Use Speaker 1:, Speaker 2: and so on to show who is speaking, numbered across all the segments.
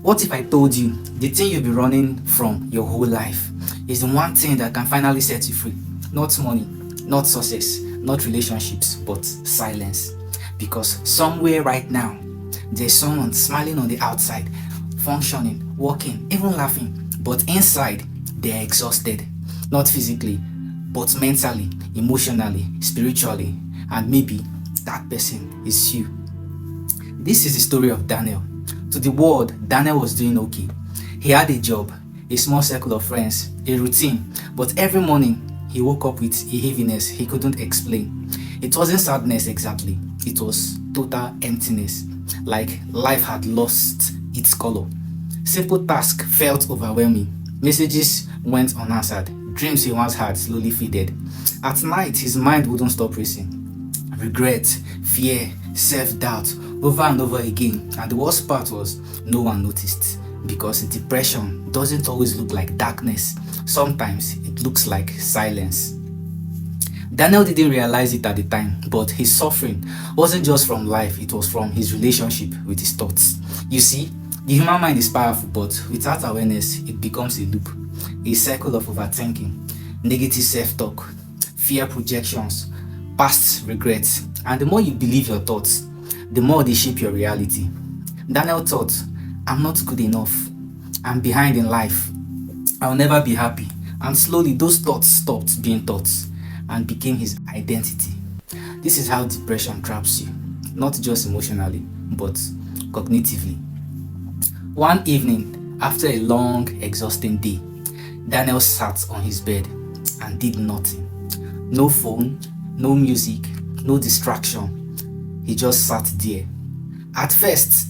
Speaker 1: What if I told you the thing you've been running from your whole life is the one thing that can finally set you free? Not money, not success, not relationships, but silence. Because somewhere right now, there's someone smiling on the outside, functioning, walking, even laughing, but inside, they're exhausted. Not physically, but mentally, emotionally, spiritually, and maybe that person is you. This is the story of Daniel. To the world, Daniel was doing okay. He had a job, a small circle of friends, a routine, but every morning he woke up with a heaviness he couldn't explain. It wasn't sadness exactly, it was total emptiness, like life had lost its color. Simple tasks felt overwhelming, messages went unanswered, dreams he once had slowly faded. At night, his mind wouldn't stop racing. Regret, fear, self-doubt, over and over again. And the worst part was, no one noticed. Because depression doesn't always look like darkness. Sometimes it looks like silence. Daniel didn't realize it at the time, but his suffering wasn't just from life, it was from his relationship with his thoughts. You see, the human mind is powerful, but without awareness, it becomes a loop, a cycle of overthinking, negative self-talk, fear projections, past regrets, and the more you believe your thoughts, the more they shape your reality. Daniel thought, I'm not good enough, I'm behind in life, I'll never be happy, and slowly those thoughts stopped being thoughts and became his identity. This is how depression traps you, not just emotionally, but cognitively. One evening, after a long, exhausting day, Daniel sat on his bed and did nothing. No phone, no music, no distraction. He just sat there. At first,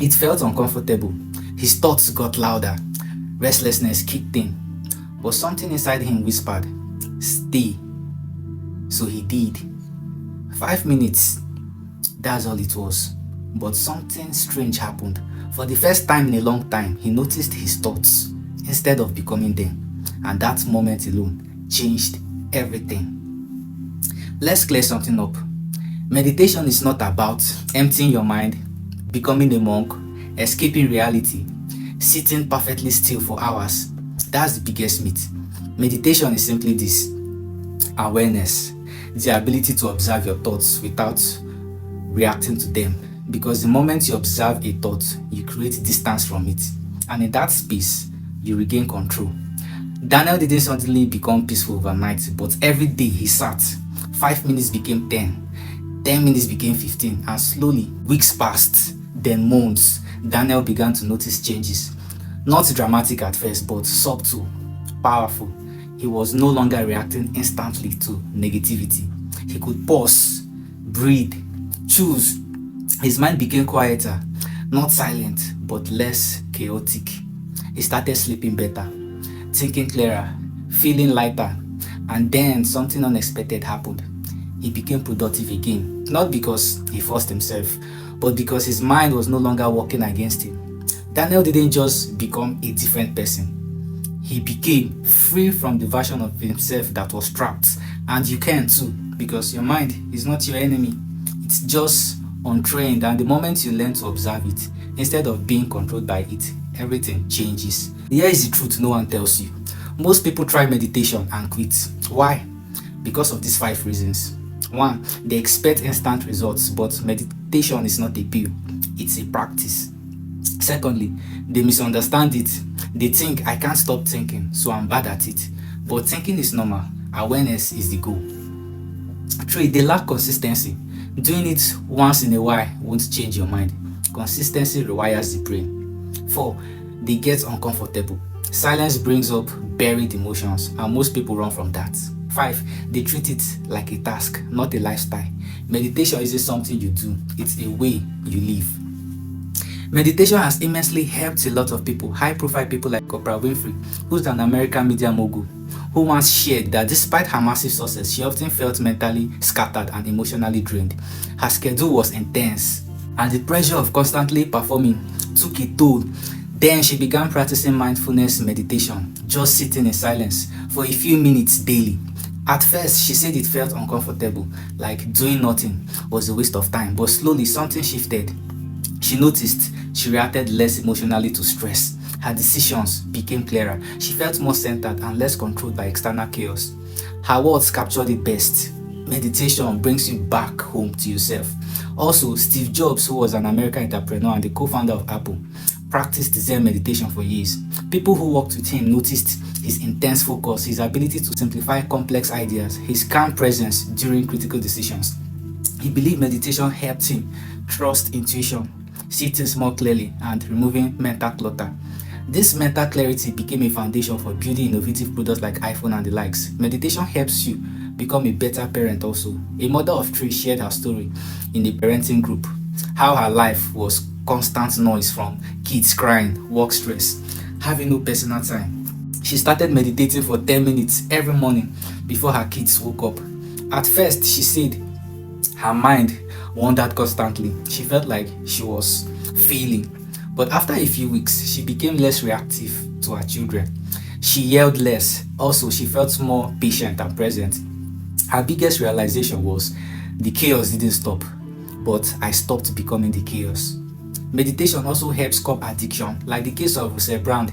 Speaker 1: it felt uncomfortable. His thoughts got louder. Restlessness kicked in. But something inside him whispered, stay. So he did. 5 minutes. That's all it was. But something strange happened. For the first time in a long time, he noticed his thoughts instead of becoming them. And that moment alone changed everything. Let's clear something up. Meditation is not about emptying your mind, becoming a monk, escaping reality, sitting perfectly still for hours. That's the biggest myth. Meditation is simply this: awareness, the ability to observe your thoughts without reacting to them. Because the moment you observe a thought, you create distance from it. And in that space, you regain control. Daniel didn't suddenly become peaceful overnight, but every day he sat. 5 minutes became 10. 10 minutes became 15. And slowly, weeks passed, then months. Daniel began to notice changes. Not dramatic at first, but subtle, powerful. He was no longer reacting instantly to negativity. He could pause, breathe, choose. His mind became quieter, not silent, but less chaotic. He started sleeping better, thinking clearer, feeling lighter, and then something unexpected happened. He became productive again, not because he forced himself, but because his mind was no longer working against him. Daniel didn't just become a different person. He became free from the version of himself that was trapped. And you can too, because your mind is not your enemy. It's just untrained, and the moment you learn to observe it, instead of being controlled by it, everything changes. Here is the truth no one tells you. Most people try meditation and quit. Why? Because of these 5 reasons. 1, they expect instant results, but meditation is not a pill, it's a practice. Secondly, they misunderstand it. They think, I can't stop thinking, so I'm bad at it. But thinking is normal. Awareness is the goal. 3, they lack consistency. Doing it once in a while won't change your mind. Consistency rewires the brain. 4, they get uncomfortable. Silence brings up buried emotions, and most people run from that. 5, they treat it like a task, not a lifestyle. Meditation isn't something you do, it's a way you live. Meditation has immensely helped a lot of people, high-profile people like Oprah Winfrey, who's an American media mogul, who once shared that despite her massive success, she often felt mentally scattered and emotionally drained. Her schedule was intense, and the pressure of constantly performing took a toll. Then she began practicing mindfulness meditation, just sitting in silence for a few minutes daily. At first, she said it felt uncomfortable, like doing nothing was a waste of time, but slowly something shifted. She noticed she reacted less emotionally to stress. Her decisions became clearer. She felt more centered and less controlled by external chaos. Her words captured it best. Meditation brings you back home to yourself. Also, Steve Jobs, who was an American entrepreneur and the co-founder of Apple, practiced Zen meditation for years. People who worked with him noticed his intense focus, his ability to simplify complex ideas, his calm presence during critical decisions. He believed meditation helped him trust intuition, see things more clearly, and removing mental clutter. This mental clarity became a foundation for building innovative products like iPhone and the likes. Meditation helps you become a better parent also. A mother of three shared her story in the parenting group, how her life was constant noise from kids crying, work stress, having no personal time. She started meditating for 10 minutes every morning before her kids woke up. At first, she said her mind wandered constantly. She felt like she was failing. But after a few weeks, she became less reactive to her children. She yelled less. Also, she felt more patient and present. Her biggest realization was the chaos didn't stop, but I stopped becoming the chaos. Meditation also helps curb addiction, like the case of Russell Brand,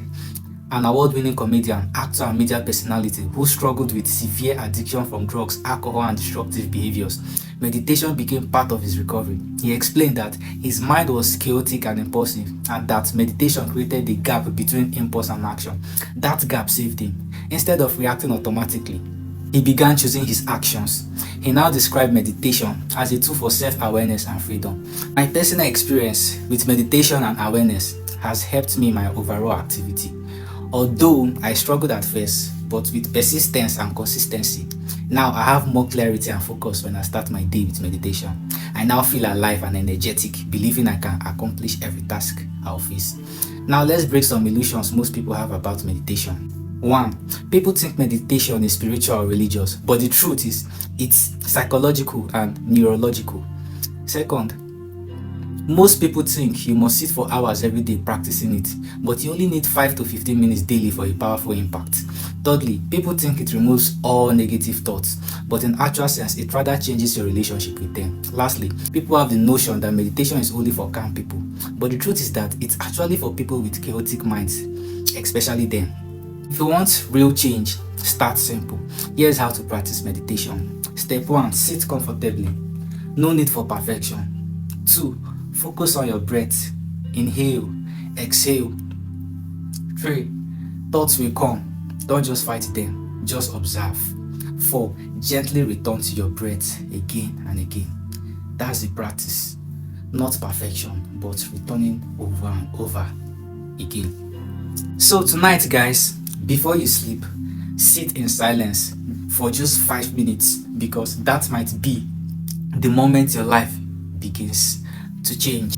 Speaker 1: an award-winning comedian, actor, and media personality who struggled with severe addiction from drugs, alcohol, and destructive behaviors. Meditation became part of his recovery. He explained that his mind was chaotic and impulsive, and that meditation created the gap between impulse and action. That gap saved him. Instead of reacting automatically, he began choosing his actions. He now described meditation as a tool for self-awareness and freedom. My personal experience with meditation and awareness has helped me in my overall activity. Although I struggled at first, but with persistence and consistency, now I have more clarity and focus when I start my day with meditation. I now feel alive and energetic, believing I can accomplish every task I'll face. Now let's break some illusions most people have about meditation. 1. People think meditation is spiritual or religious, but the truth is it's psychological and neurological. Second, most people think you must sit for hours every day practicing it, but you only need 5 to 15 minutes daily for a powerful impact. Thirdly, people think it removes all negative thoughts, but in actual sense, it rather changes your relationship with them. Lastly, people have the notion that meditation is only for calm people, but the truth is that it's actually for people with chaotic minds, especially them. If you want real change, start simple. Here's how to practice meditation. Step 1. Sit comfortably. No need for perfection. 2. Focus on your breath. Inhale, exhale. 3. Thoughts will come. Don't just fight them, just observe. 4. Gently return to your breath again and again. That's the practice. Not perfection, but returning over and over again. So tonight, guys, before you sleep, sit in silence for just 5 minutes, because that might be the moment your life begins to change.